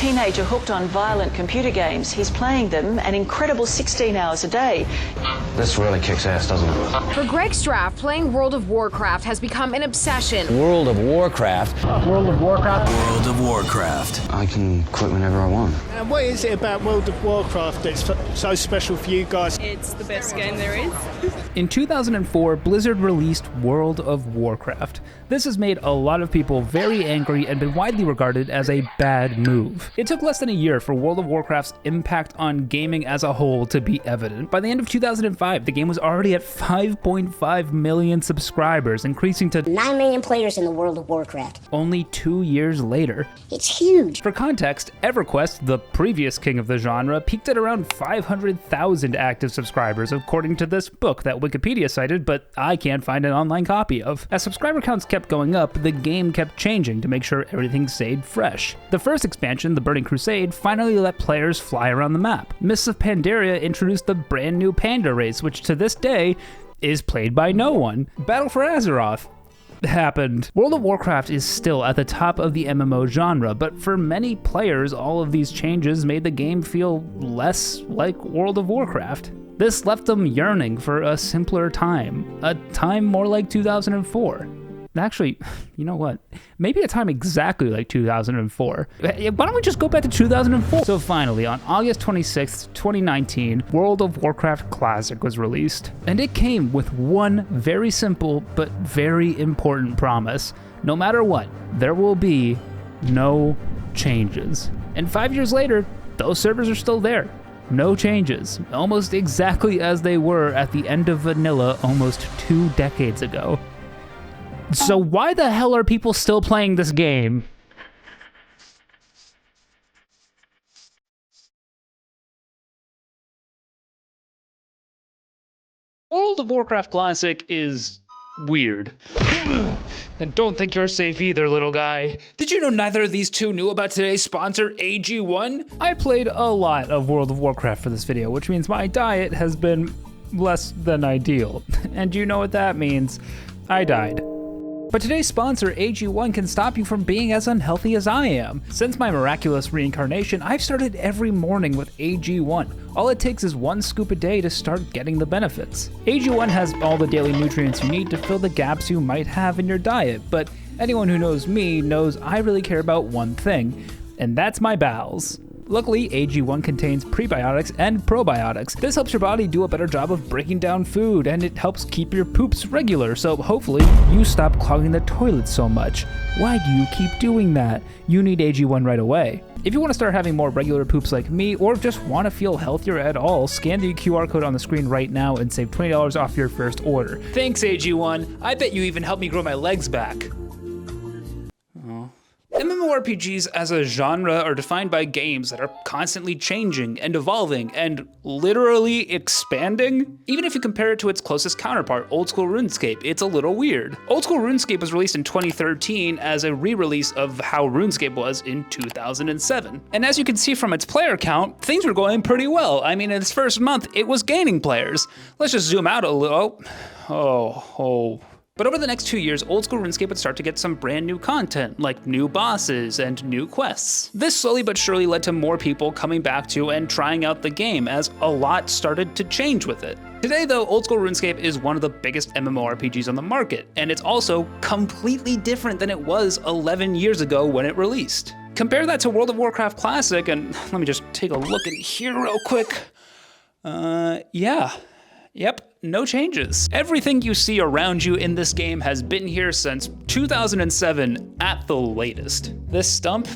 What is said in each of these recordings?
teenager hooked on violent computer games. He's playing them an incredible 16 hours a day. This really kicks ass, doesn't it? For Greg Straff, playing World of Warcraft has become an obsession. World of Warcraft. World of Warcraft. World of Warcraft. I can quit whenever I want. And what is it about World of Warcraft that's so special for you guys? It's the best game there is. In 2004, Blizzard released World of Warcraft. This has made a lot of people very angry and been widely regarded as a bad move. It took less than a year for World of Warcraft's impact on gaming as a whole to be evident. By the end of 2005, the game was already at 5.5 million subscribers, increasing to 9 million players in the World of Warcraft. Only 2 years later. It's huge. For context, EverQuest, the previous king of the genre, peaked at around 500,000 active subscribers, according to this book that Wikipedia cited, but I can't find an online copy of. As subscriber counts kept going up, the game kept changing to make sure everything stayed fresh. The first expansion, the Burning Crusade, finally let players fly around the map. Mists of Pandaria introduced the brand new Panda race, which to this day is played by no one. Battle for Azeroth happened. World of Warcraft is still at the top of the MMO genre, but for many players, all of these changes made the game feel less like World of Warcraft. This left them yearning for a simpler time, a time more like 2004. Actually, you know what? Maybe a time exactly like 2004. Why don't we just go back to 2004? So finally, on August 26th, 2019, World of Warcraft Classic was released. And it came with one very simple but very important promise. No matter what, there will be no changes. And 5 years later, those servers are still there. No changes, almost exactly as they were at the end of vanilla almost 2 decades ago. So why the hell are people still playing this game? World of Warcraft Classic is weird. And don't think you're safe either, little guy. Did you know neither of these two knew about today's sponsor, AG1? I played a lot of World of Warcraft for this video, which means my diet has been less than ideal. And you know what that means. I died. But today's sponsor, AG1, can stop you from being as unhealthy as I am. Since my miraculous reincarnation, I've started every morning with AG1. All it takes is 1 scoop a day to start getting the benefits. AG1 has all the daily nutrients you need to fill the gaps you might have in your diet, but anyone who knows me knows I really care about one thing, and that's my bowels. Luckily, AG1 contains prebiotics and probiotics. This helps your body do a better job of breaking down food, and it helps keep your poops regular, so hopefully you stop clogging the toilet so much. Why do you keep doing that? You need AG1 right away. If you want to start having more regular poops like me, or just want to feel healthier at all, scan the QR code on the screen right now and save $20 off your first order. Thanks, AG1. I bet you even helped me grow my legs back. MMORPGs as a genre are defined by games that are constantly changing and evolving and literally expanding. Even if you compare it to its closest counterpart, Old School RuneScape, it's a little weird. Old School RuneScape was released in 2013 as a re-release of how RuneScape was in 2007. And as you can see from its player count, things were going pretty well. I mean, in its first month, it was gaining players. Let's just zoom out a little. But over the next 2 years, Old School RuneScape would start to get some brand new content, like new bosses and new quests. This slowly but surely led to more people coming back to and trying out the game, as a lot started to change with it. Today though, Old School RuneScape is one of the biggest MMORPGs on the market, and it's also completely different than it was 11 years ago when it released. Compare that to World of Warcraft Classic, and let me just take a look in here real quick. Yep, no changes. Everything you see around you in this game has been here since 2007 at the latest. This stump,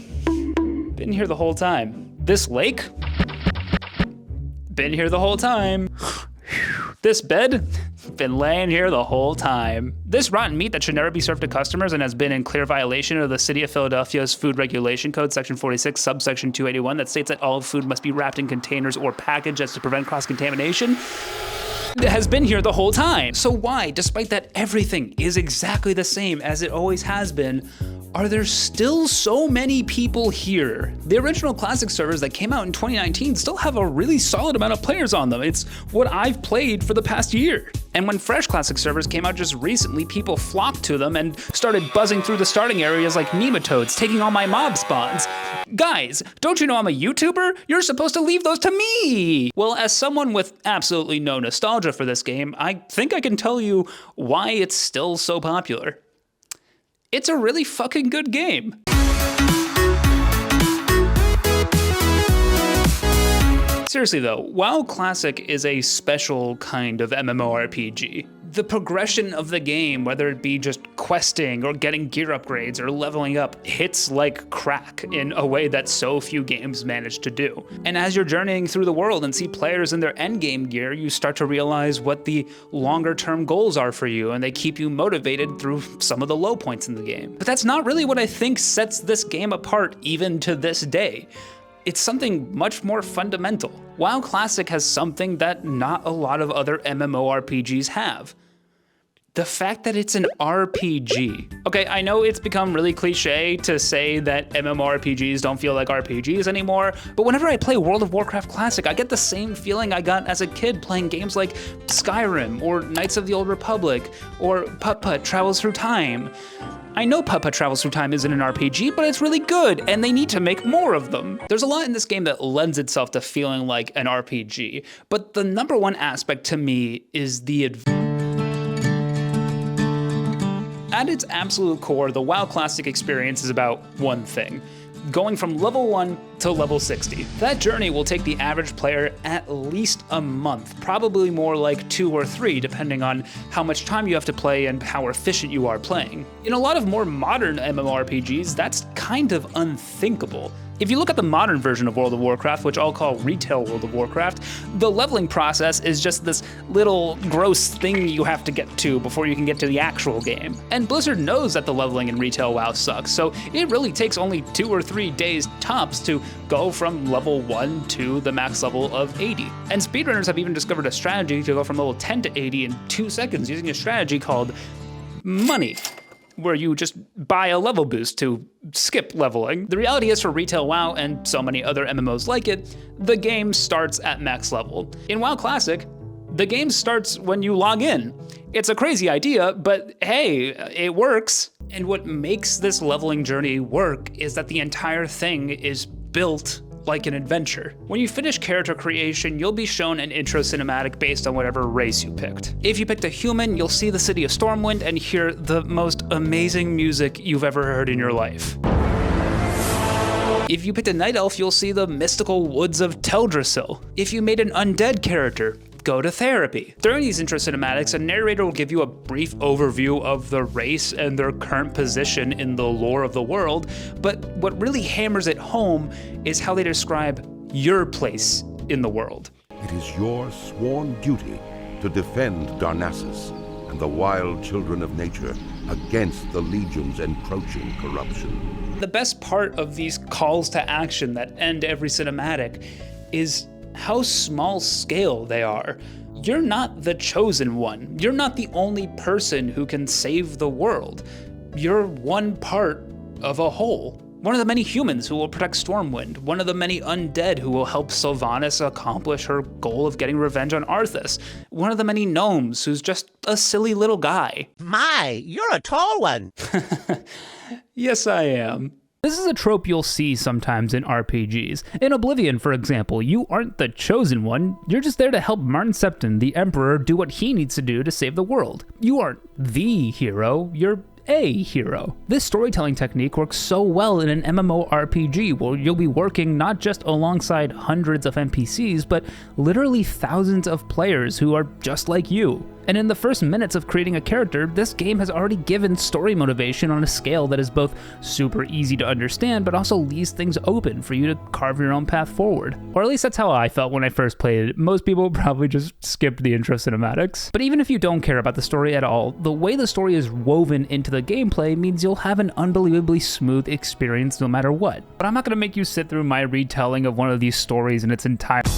been here the whole time. This lake, been here the whole time. This bed, been laying here the whole time. This rotten meat that should never be served to customers and has been in clear violation of the City of Philadelphia's Food Regulation Code, Section 46, subsection 281, that states that all food must be wrapped in containers or packaged as to prevent cross-contamination, has been here the whole time. So why, despite that everything is exactly the same as it always has been, are there still so many people here? The original Classic servers that came out in 2019 still have a really solid amount of players on them. It's what I've played for the past year. And when fresh Classic servers came out just recently, people flocked to them and started buzzing through the starting areas like nematodes, taking all my mob spawns. Guys, don't you know I'm a YouTuber? You're supposed to leave those to me! Well, as someone with absolutely no nostalgia for this game, I think I can tell you why it's still so popular. It's a really fucking good game. Seriously though, WoW Classic is a special kind of MMORPG. The progression of the game, whether it be just questing or getting gear upgrades or leveling up, hits like crack in a way that so few games manage to do. And as you're journeying through the world and see players in their endgame gear, you start to realize what the longer term goals are for you, and they keep you motivated through some of the low points in the game. But that's not really what I think sets this game apart even to this day. It's something much more fundamental. WoW Classic has something that not a lot of other MMORPGs have. The fact that it's an RPG. Okay, I know it's become really cliche to say that MMORPGs don't feel like RPGs anymore, but whenever I play World of Warcraft Classic, I get the same feeling I got as a kid playing games like Skyrim, or Knights of the Old Republic, or Putt-Putt Travels Through Time. I know Putt-Putt Travels Through Time isn't an RPG, but it's really good, and they need to make more of them. There's a lot in this game that lends itself to feeling like an RPG, but the number one aspect to me is the At its absolute core, the WoW Classic experience is about one thing: going from level 1 to level 60. That journey will take the average player at least a month, probably more like 2 or 3, depending on how much time you have to play and how efficient you are playing. In a lot of more modern MMORPGs, that's kind of unthinkable. If you look at the modern version of World of Warcraft, which I'll call Retail World of Warcraft, the leveling process is just this little gross thing you have to get to before you can get to the actual game. And Blizzard knows that the leveling in Retail WoW sucks, so it really takes only 2 or 3 days tops to go from level 1 to the max level of 80. And speedrunners have even discovered a strategy to go from level 10 to 80 in 2 seconds using a strategy called money, where you just buy a level boost to skip leveling. The reality is, for Retail WoW and so many other MMOs like it, the game starts at max level. In WoW Classic, the game starts when you log in. It's a crazy idea, but hey, it works. And what makes this leveling journey work is that the entire thing is built like an adventure. When you finish character creation, you'll be shown an intro cinematic based on whatever race you picked. If you picked a human, you'll see the city of Stormwind and hear the most amazing music you've ever heard in your life. If you picked a night elf, you'll see the mystical woods of Teldrassil. If you made an undead character, go to therapy. During these intro cinematics, a narrator will give you a brief overview of the race and their current position in the lore of the world, but what really hammers it home is how they describe your place in the world. It is your sworn duty to defend Darnassus and the wild children of nature against the Legion's encroaching corruption. The best part of these calls to action that end every cinematic is how small scale they are. You're not the chosen one. You're not the only person who can save the world. You're one part of a whole. One of the many humans who will protect Stormwind. One of the many undead who will help Sylvanas accomplish her goal of getting revenge on Arthas. One of the many gnomes who's just a silly little guy. My, you're a tall one. Yes, I am. This is a trope you'll see sometimes in RPGs. In Oblivion, for example, you aren't the chosen one, you're just there to help Martin Septon, the Emperor, do what he needs to do to save the world. You aren't the hero, you're a hero. This storytelling technique works so well in an MMORPG where you'll be working not just alongside hundreds of NPCs, but literally thousands of players who are just like you. And in the first minutes of creating a character, this game has already given story motivation on a scale that is both super easy to understand, but also leaves things open for you to carve your own path forward. Or at least that's how I felt when I first played it. Most people probably just skipped the intro cinematics. But even if you don't care about the story at all, the way the story is woven into the gameplay means you'll have an unbelievably smooth experience no matter what. But I'm not gonna make you sit through my retelling of one of these stories in its entirety.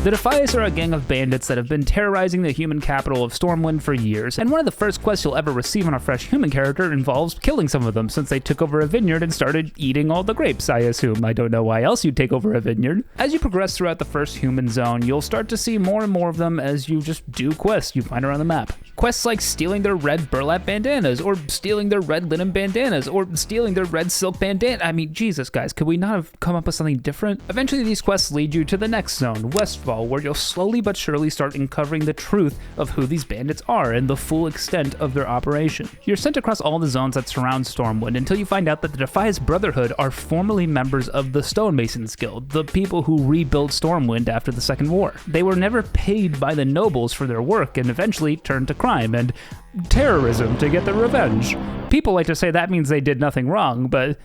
The Defias are a gang of bandits that have been terrorizing the human capital of Stormwind for years, and one of the first quests you'll ever receive on a fresh human character involves killing some of them since they took over a vineyard and started eating all the grapes, I assume. I don't know why else you'd take over a vineyard. As you progress throughout the first human zone, you'll start to see more and more of them as you just do quests you find around the map. Quests like stealing their red burlap bandanas, or stealing their red linen bandanas, or stealing their red silk bandana. I mean, Jesus, guys, could we not have come up with something different? Eventually, these quests lead you to the next zone, Westfall, where you'll slowly but surely start uncovering the truth of who these bandits are and the full extent of their operation. You're sent across all the zones that surround Stormwind until you find out that the Defias Brotherhood are formerly members of the Stonemasons Guild, the people who rebuilt Stormwind after the Second War. They were never paid by the nobles for their work and eventually turned to crime and terrorism to get their revenge. People like to say that means they did nothing wrong, but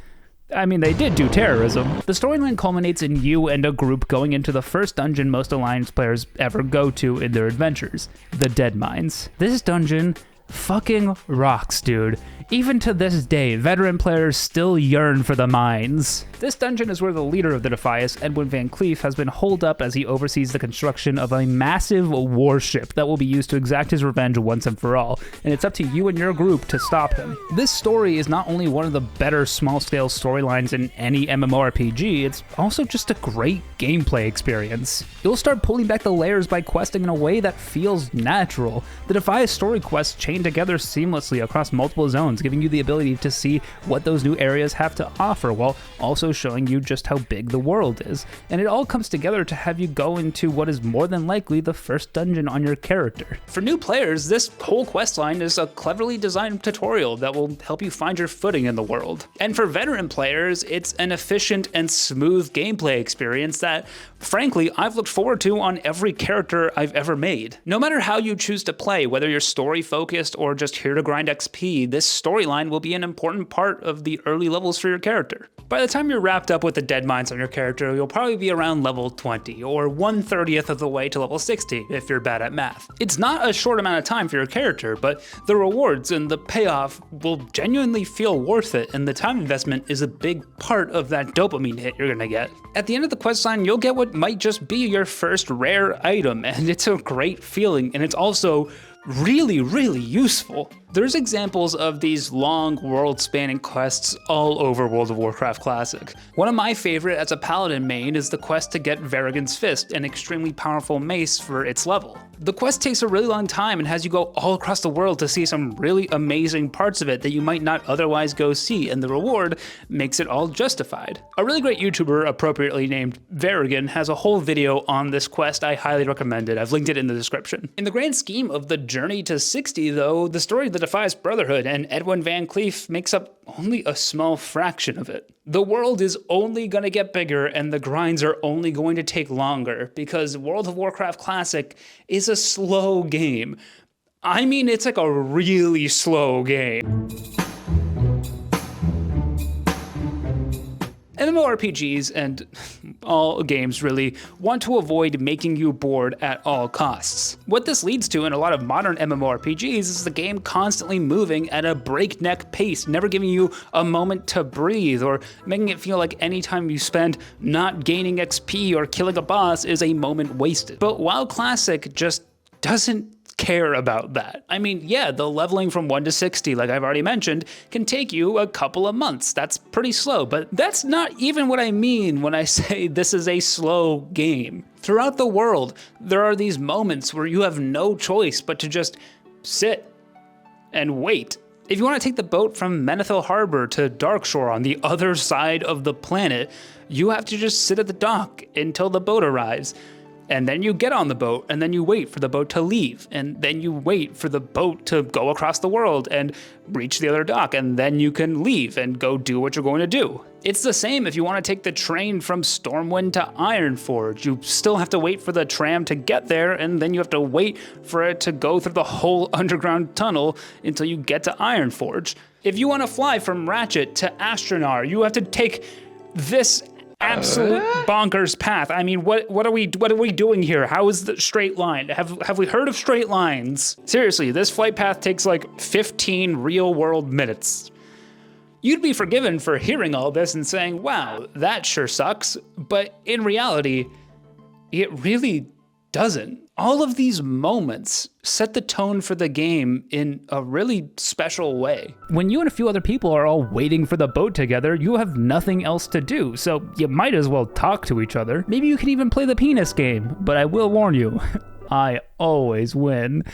I mean, they did do terrorism. The storyline culminates in you and a group going into the first dungeon most Alliance players ever go to in their adventures, the Dead Mines. This dungeon fucking rocks, dude. Even to this day, veteran players still yearn for the mines. This dungeon is where the leader of the Defias, Edwin Van Cleef, has been holed up as he oversees the construction of a massive warship that will be used to exact his revenge once and for all, and it's up to you and your group to stop him. This story is not only one of the better small-scale storylines in any MMORPG, it's also just a great gameplay experience. You'll start pulling back the layers by questing in a way that feels natural. The Defias story quests chain together seamlessly across multiple zones, giving you the ability to see what those new areas have to offer, while also showing you just how big the world is. And it all comes together to have you go into what is more than likely the first dungeon on your character. For new players, this whole questline is a cleverly designed tutorial that will help you find your footing in the world. And for veteran players, it's an efficient and smooth gameplay experience that, frankly, I've looked forward to on every character I've ever made. No matter how you choose to play, whether you're story focused or just here to grind XP, this storyline will be an important part of the early levels for your character. By the time you're wrapped up with the Dead Mines on your character, you'll probably be around level 20, or 1/30th of the way to level 60 if you're bad at math. It's not a short amount of time for your character, but the rewards and the payoff will genuinely feel worth it, and the time investment is a big part of that dopamine hit you're gonna get. At the end of the questline, you'll get what might just be your first rare item, and it's a great feeling, and it's also really, really useful. There's examples of these long world-spanning quests all over World of Warcraft Classic. One of my favorite as a paladin main is the quest to get Varigan's Fist, an extremely powerful mace for its level. The quest takes a really long time and has you go all across the world to see some really amazing parts of it that you might not otherwise go see, and the reward makes it all justified. A really great YouTuber, appropriately named Varigan, has a whole video on this quest. I highly recommend it. I've linked it in the description. In the grand scheme of the journey to 60, though, the story of the Defias Brotherhood and Edwin Van Cleef makes up only a small fraction of it. The world is only gonna get bigger and the grinds are only going to take longer because World of Warcraft Classic is a slow game. I mean, it's like a really slow game. MMORPGs, and all games really, want to avoid making you bored at all costs. What this leads to in a lot of modern MMORPGs is the game constantly moving at a breakneck pace, never giving you a moment to breathe, or making it feel like any time you spend not gaining XP or killing a boss is a moment wasted. But WoW Classic just doesn't care about that. I mean, yeah, the leveling from 1 to 60, like I've already mentioned, can take you a couple of months. That's pretty slow, but that's not even what I mean when I say this is a slow game. Throughout the world, there are these moments where you have no choice but to just sit and wait. If you want to take the boat from Menethil Harbor to Darkshore on the other side of the planet, you have to just sit at the dock until the boat arrives. And then you get on the boat, and then you wait for the boat to leave, and then you wait for the boat to go across the world and reach the other dock, and then you can leave and go do what you're going to do. It's the same if you want to take the train from Stormwind to Ironforge. You still have to wait for the tram to get there, and then you have to wait for it to go through the whole underground tunnel until you get to Ironforge. If you want to fly from Ratchet to Astronar, you have to take this absolute bonkers path. I mean, what are we doing here? How is the straight line? Have we heard of straight lines? Seriously, this flight path takes like 15 real world minutes. You'd be forgiven for hearing all this and saying, wow, that sure sucks. But in reality, it really doesn't. All of these moments set the tone for the game in a really special way. When you and a few other people are all waiting for the boat together, you have nothing else to do, so you might as well talk to each other. Maybe you could even play the penis game, but I will warn you, I always win.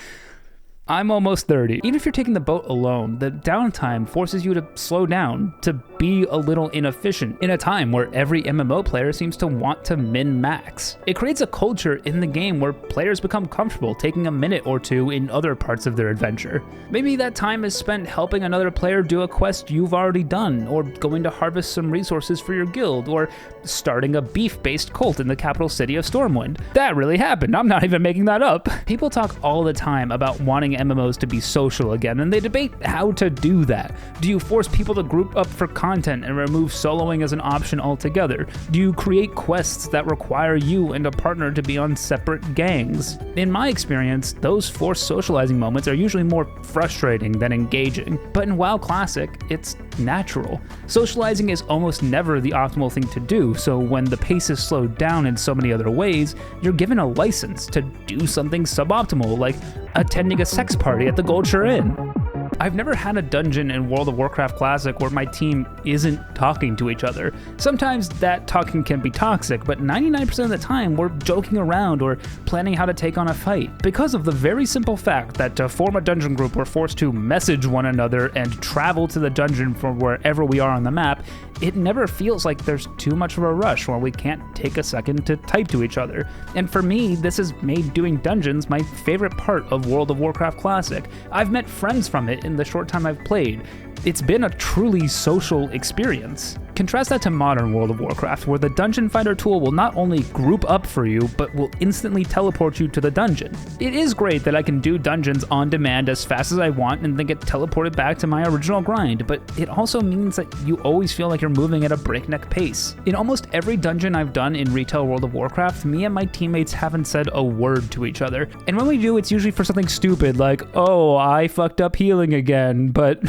I'm almost 30. Even if you're taking the boat alone, the downtime forces you to slow down, to be a little inefficient, in a time where every MMO player seems to want to min-max. It creates a culture in the game where players become comfortable taking a minute or two in other parts of their adventure. Maybe that time is spent helping another player do a quest you've already done, or going to harvest some resources for your guild, or starting a beef-based cult in the capital city of Stormwind. That really happened, I'm not even making that up. People talk all the time about wanting MMOs to be social again, and they debate how to do that. Do you force people to group up for content and remove soloing as an option altogether? Do you create quests that require you and a partner to be on separate gangs? In my experience, those forced socializing moments are usually more frustrating than engaging, but in WoW Classic, it's natural. Socializing is almost never the optimal thing to do, so when the pace is slowed down in so many other ways, you're given a license to do something suboptimal, like attending a sex party at the Goldshire Inn. I've never had a dungeon in World of Warcraft Classic where my team isn't talking to each other. Sometimes that talking can be toxic, but 99% of the time we're joking around or planning how to take on a fight. Because of the very simple fact that to form a dungeon group we're forced to message one another and travel to the dungeon from wherever we are on the map, it never feels like there's too much of a rush where we can't take a second to type to each other. And for me, this has made doing dungeons my favorite part of World of Warcraft Classic. I've met friends from it in the short time I've played. It's been a truly social experience. Contrast that to modern World of Warcraft, where the Dungeon Finder tool will not only group up for you, but will instantly teleport you to the dungeon. It is great that I can do dungeons on demand as fast as I want and then get teleported back to my original grind, but it also means that you always feel like you're moving at a breakneck pace. In almost every dungeon I've done in retail World of Warcraft, me and my teammates haven't said a word to each other. And when we do, it's usually for something stupid like, oh, I fucked up healing again, but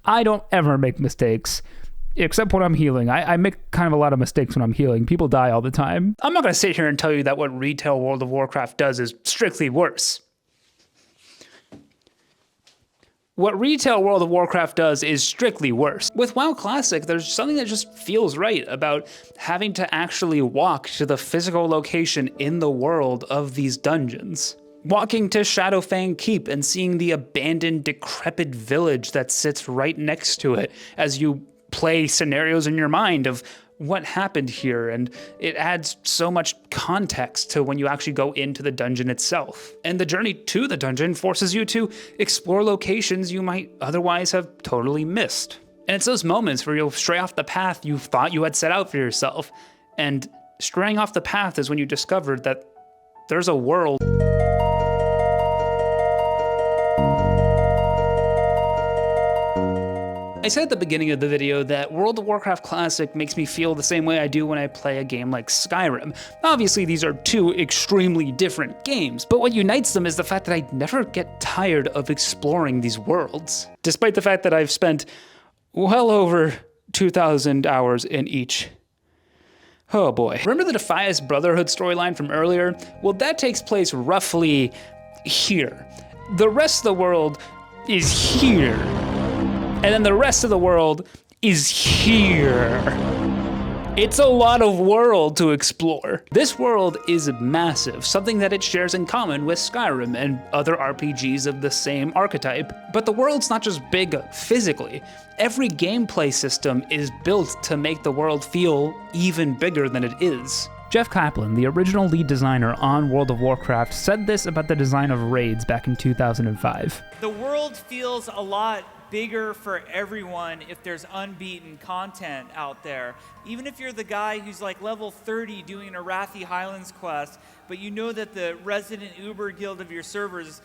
I don't ever make mistakes. Except when I'm healing. I make kind of a lot of mistakes when I'm healing. People die all the time. I'm not going to sit here and tell you that what retail World of Warcraft does is strictly worse. What retail World of Warcraft does is strictly worse. With WoW Classic, there's something that just feels right about having to actually walk to the physical location in the world of these dungeons. Walking to Shadowfang Keep and seeing the abandoned, decrepit village that sits right next to it as you play scenarios in your mind of what happened here, and it adds so much context to when you actually go into the dungeon itself. And the journey to the dungeon forces you to explore locations you might otherwise have totally missed. And it's those moments where you'll stray off the path you thought you had set out for yourself, and straying off the path is when you discovered that there's a world. I said at the beginning of the video that World of Warcraft Classic makes me feel the same way I do when I play a game like Skyrim. Obviously, these are two extremely different games, but what unites them is the fact that I never get tired of exploring these worlds, despite the fact that I've spent well over 2,000 hours in each. Oh boy. Remember the Defias Brotherhood storyline from earlier? Well, that takes place roughly here. The rest of the world is here. And then the rest of the world is here. It's a lot of world to explore. This world is massive, something that it shares in common with Skyrim and other RPGs of the same archetype. But the world's not just big physically. Every gameplay system is built to make the world feel even bigger than it is. Jeff Kaplan, the original lead designer on World of Warcraft, said this about the design of raids back in 2005. The world feels a lot bigger for everyone if there's unbeaten content out there. Even if you're the guy who's like level 30 doing a Arathi Highlands quest, but you know that the resident Uber guild of your servers,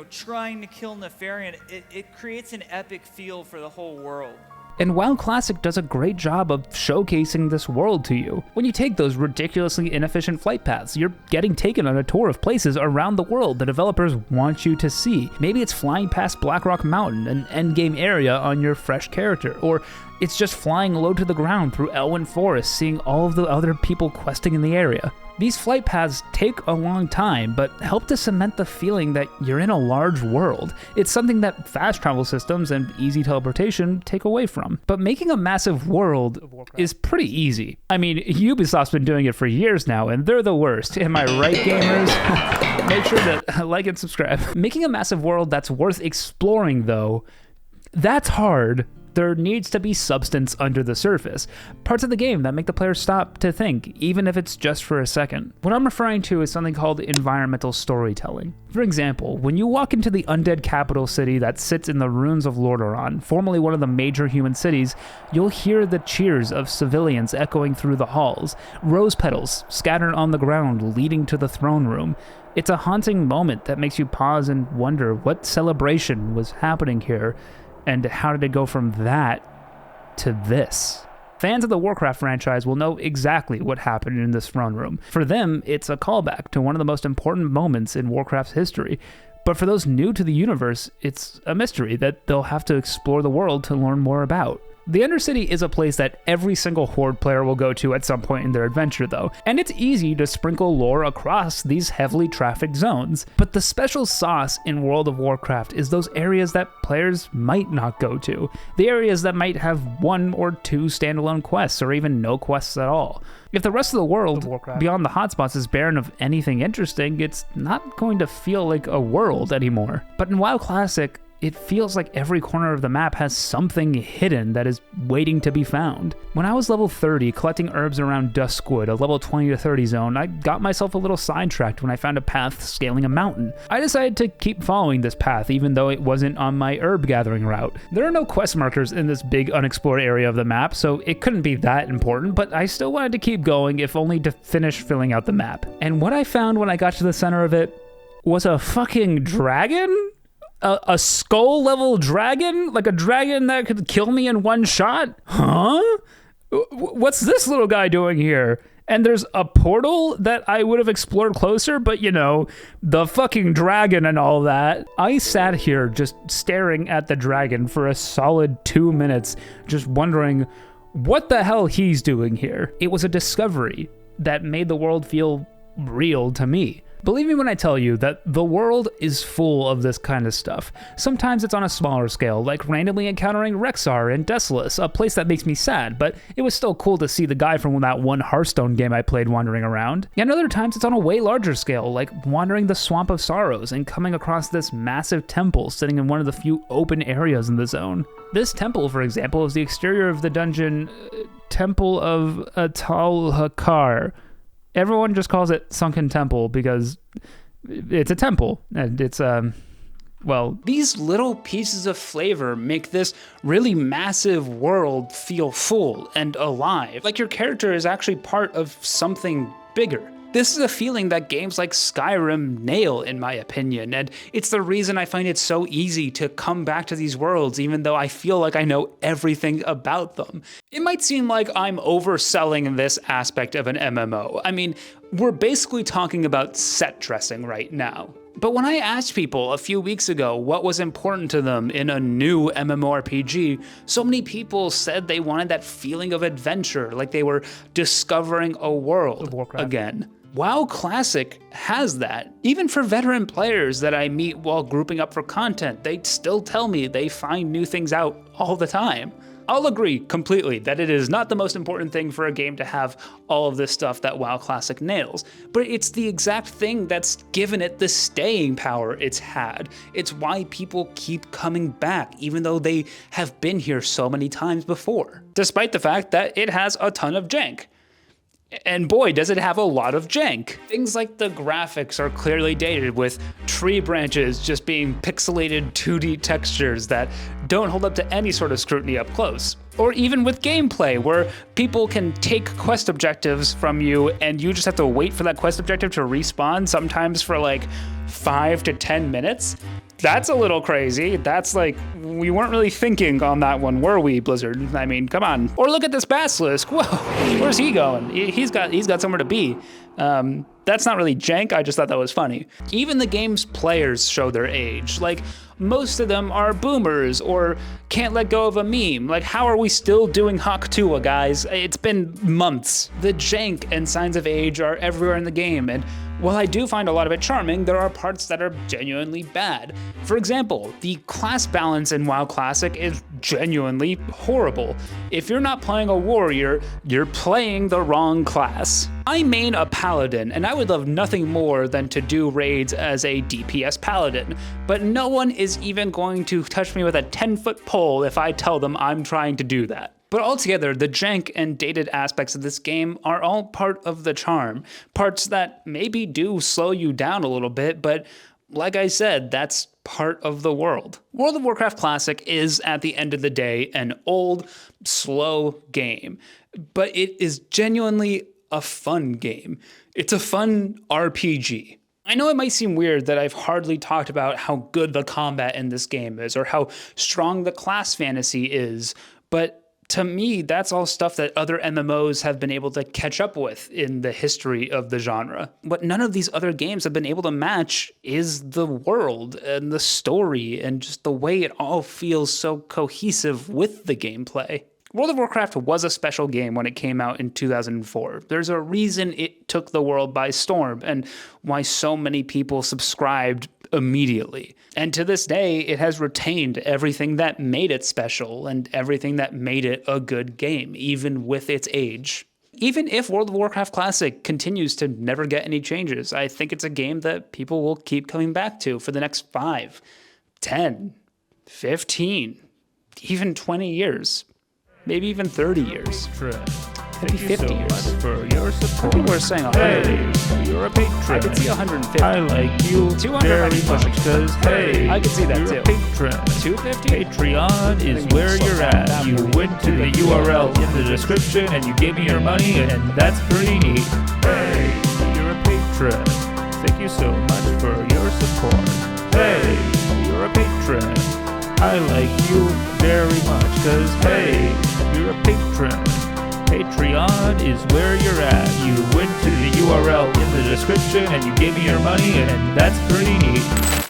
trying to kill Nefarian, it creates an epic feel for the whole world. And WoW Classic does a great job of showcasing this world to you. When you take those ridiculously inefficient flight paths, you're getting taken on a tour of places around the world the developers want you to see. Maybe it's flying past Blackrock Mountain, an endgame area on your fresh character, or it's just flying low to the ground through Elwyn Forest, seeing all of the other people questing in the area. These flight paths take a long time, but help to cement the feeling that you're in a large world. It's something that fast travel systems and easy teleportation take away from. But making a massive world is pretty easy. I mean, Ubisoft's been doing it for years now, and they're the worst. Am I right, gamers? Make sure to like and subscribe. Making a massive world that's worth exploring, though, that's hard. There needs to be substance under the surface. Parts of the game that make the player stop to think, even if it's just for a second. What I'm referring to is something called environmental storytelling. For example, when you walk into the undead capital city that sits in the ruins of Lordaeron, formerly one of the major human cities, you'll hear the cheers of civilians echoing through the halls, rose petals scattered on the ground leading to the throne room. It's a haunting moment that makes you pause and wonder what celebration was happening here. And how did it go from that to this? Fans of the Warcraft franchise will know exactly what happened in this throne room. For them, it's a callback to one of the most important moments in Warcraft's history. But for those new to the universe, it's a mystery that they'll have to explore the world to learn more about. The Undercity is a place that every single Horde player will go to at some point in their adventure, though, and it's easy to sprinkle lore across these heavily trafficked zones. But the special sauce in World of Warcraft is those areas that players might not go to, the areas that might have 1 or 2 standalone quests, or even no quests at all. If the rest of the world, beyond the hotspots, is barren of anything interesting, it's not going to feel like a world anymore. But in WoW Classic, it feels like every corner of the map has something hidden that is waiting to be found. When I was level 30, collecting herbs around Duskwood, a level 20 to 30 zone, I got myself a little sidetracked when I found a path scaling a mountain. I decided to keep following this path, even though it wasn't on my herb gathering route. There are no quest markers in this big unexplored area of the map, so it couldn't be that important, but I still wanted to keep going, if only to finish filling out the map. And what I found when I got to the center of it was a fucking dragon? A skull-level dragon? Like a dragon that could kill me in one shot? Huh? What's this little guy doing here? And there's a portal that I would have explored closer, but you know, the fucking dragon and all that. I sat here just staring at the dragon for a solid 2 minutes, just wondering what the hell he's doing here. It was a discovery that made the world feel real to me. Believe me when I tell you that the world is full of this kind of stuff. Sometimes it's on a smaller scale, like randomly encountering Rexxar in Desolus, a place that makes me sad, but it was still cool to see the guy from that one Hearthstone game I played wandering around. And other times it's on a way larger scale, like wandering the Swamp of Sorrows and coming across this massive temple sitting in one of the few open areas in the zone. This temple, for example, is the exterior of the dungeon Temple of Atal Hakar. Everyone just calls it Sunken Temple because it's a temple, and it's, well... These little pieces of flavor make this really massive world feel full and alive, like your character is actually part of something bigger. This is a feeling that games like Skyrim nail, in my opinion, and it's the reason I find it so easy to come back to these worlds even though I feel like I know everything about them. It might seem like I'm overselling this aspect of an MMO. I mean, we're basically talking about set dressing right now. But when I asked people a few weeks ago what was important to them in a new MMORPG, so many people said they wanted that feeling of adventure, like they were discovering a world again. WoW Classic has that. Even for veteran players that I meet while grouping up for content, they still tell me they find new things out all the time. I'll agree completely that it is not the most important thing for a game to have all of this stuff that WoW Classic nails, but it's the exact thing that's given it the staying power it's had. It's why people keep coming back, even though they have been here so many times before, despite the fact that it has a ton of jank. And boy, does it have a lot of jank. Things like the graphics are clearly dated, with tree branches just being pixelated 2D textures that don't hold up to any sort of scrutiny up close. Or even with gameplay, where people can take quest objectives from you and you just have to wait for that quest objective to respawn, sometimes for like 5 to 10 minutes. That's a little crazy. That's like, we weren't really thinking on that one, were we, Blizzard? I mean, come on. Or look at this basilisk. Whoa, where's he going? He's got somewhere to be. That's not really jank, I just thought that was funny. Even the game's players show their age. Like, most of them are boomers or can't let go of a meme. Like, how are we still doing Hawk Tuah, guys? It's been months. The jank and signs of age are everywhere in the game, and while I do find a lot of it charming, there are parts that are genuinely bad. For example, the class balance in WoW Classic is genuinely horrible. If you're not playing a warrior, you're playing the wrong class. I main a paladin, and I would love nothing more than to do raids as a DPS paladin, but no one is even going to touch me with a 10-foot pole if I tell them I'm trying to do that. But altogether, the jank and dated aspects of this game are all part of the charm. Parts that maybe do slow you down a little bit, but like I said, that's part of the world. World of Warcraft Classic is, at the end of the day, an old, slow game, but it is genuinely a fun game. It's a fun RPG. I know it might seem weird that I've hardly talked about how good the combat in this game is or how strong the class fantasy is, but to me, that's all stuff that other MMOs have been able to catch up with in the history of the genre. What none of these other games have been able to match is the world and the story and just the way it all feels so cohesive with the gameplay. World of Warcraft was a special game when it came out in 2004. There's a reason it took the world by storm and why so many people subscribed immediately. And to this day, it has retained everything that made it special and everything that made it a good game, even with its age. Even if World of Warcraft Classic continues to never get any changes, I think it's a game that people will keep coming back to for the next 5, 10, 15, even 20 years. Maybe even 30 years. Maybe 50 years. For your support. People are saying 100. Hey, you're a patron. I could see 150. I like you 200 very might be much pushing. because, hey, I could see that you're too. a patron. 250? Patreon is where you're at. You went to the URL in the description and you gave me your money, and that's pretty neat. Hey, you're a patron. Thank you so much for your support. Hey, you're a patron. I like you very much because, hey, you're a patron. Patreon is where you're at. You went to the URL in the description and you gave me your money, and that's pretty neat.